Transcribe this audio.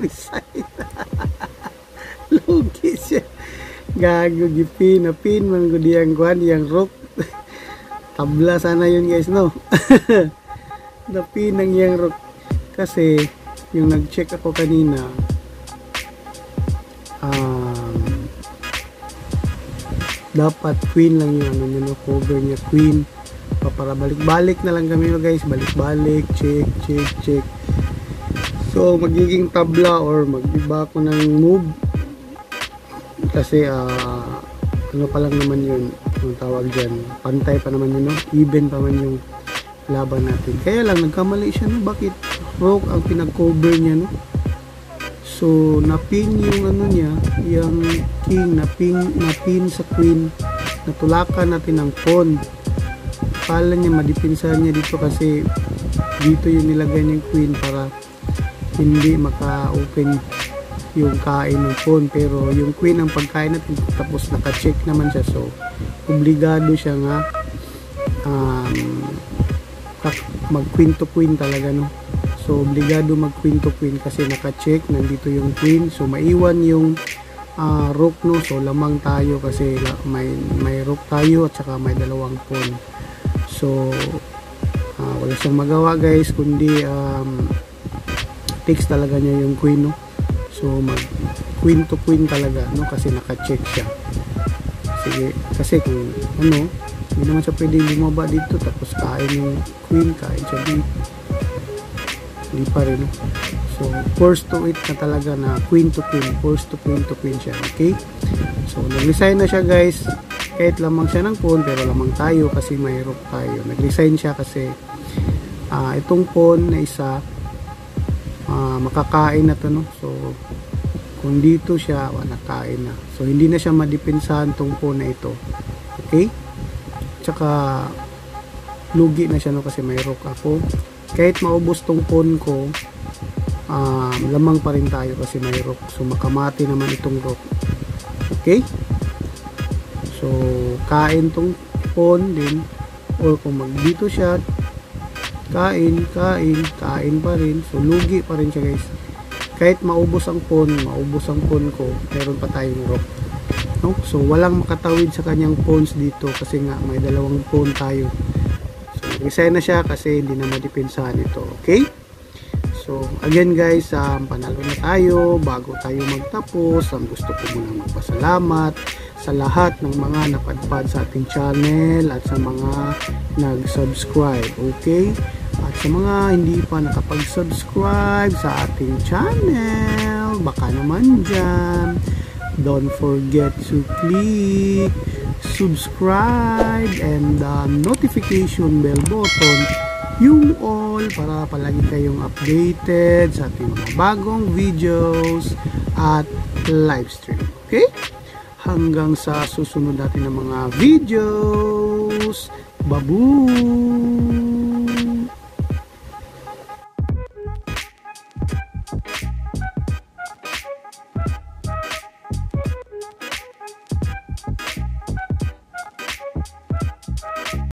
resign. Lugi siya. Gago gipin na pin man ko diyang kuan yang rock. Tabla sana yun guys no. Napin ng yang rock kasi yung nag-check ako kanina dapat queen lang yung ano nyo, cover niya queen para balik-balik na lang kami guys, balik-balik, check. So magiging tabla or mag-iba ko ng move kasi ano pa lang naman yun ang tawag dyan, pantay pa naman yun no? Even pa man yung laban natin, kaya lang nagkamali siya no? Bakit rock ang pinag-cover niya no? So napin yung ano niya, yung king, napin sa queen, natulakan natin ang pawn. Pala niya madipinsahan niya dito kasi dito yung nilagay ng queen para hindi maka-open yung kain ng pawn, pero yung queen ang pagkain natin tapos naka-check naman siya, so obligado siya nga mag queen to queen talaga no. So obligado mag queen to queen kasi naka-check, nandito yung queen, so maiwan yung rook no, so lamang tayo kasi may rook tayo at saka may dalawang pawn. So wala siyang magawa guys kundi takes talaga niya yung queen no. So mag queen to queen talaga no kasi naka-check siya. Sige, kasi kung ano, hindi naman siya pwedeng bumaba dito tapos kain yung queen, kain siya dito, hindi pa rin no? So force to it na talaga na queen to queen, force to queen siya. Okay, so nag-resign na siya guys, kahit lamang siya ng pawn pero lamang tayo kasi may rook tayo. Nag-resign siya kasi itong pawn na isa makakain na to no. So kung dito siya nakain na, so hindi na siya madipensahan tong pawn na ito. Okay, tsaka lugi na siya no kasi may rook ako. Kahit maubos tong pawn ko, lamang pa rin tayo kasi may rook, so makamati naman itong rook. Okay, so kain tong pawn din, or kung dito siya kain pa rin, so lugi pa rin siya guys. Kahit maubos ang pawn ko, meron pa tayong rook no? So walang makatawid sa kanyang pawns dito kasi nga may dalawang pawn tayo. So resign na siya kasi hindi na madipensahan ito. Okay, so again guys, panalo na tayo. Bago tayo magtapos, ang gusto ko muna magpasalamat sa lahat ng mga napadpad sa ating channel at sa mga nag-subscribe. Okay, at sa mga hindi pa nakapag-subscribe sa ating channel, baka naman dyan, don't forget to click subscribe and the notification bell button, yung all, para palagi kayong updated sa ating mga bagong videos at live stream. Okay, hanggang sa susunod natin ng mga videos. Babu!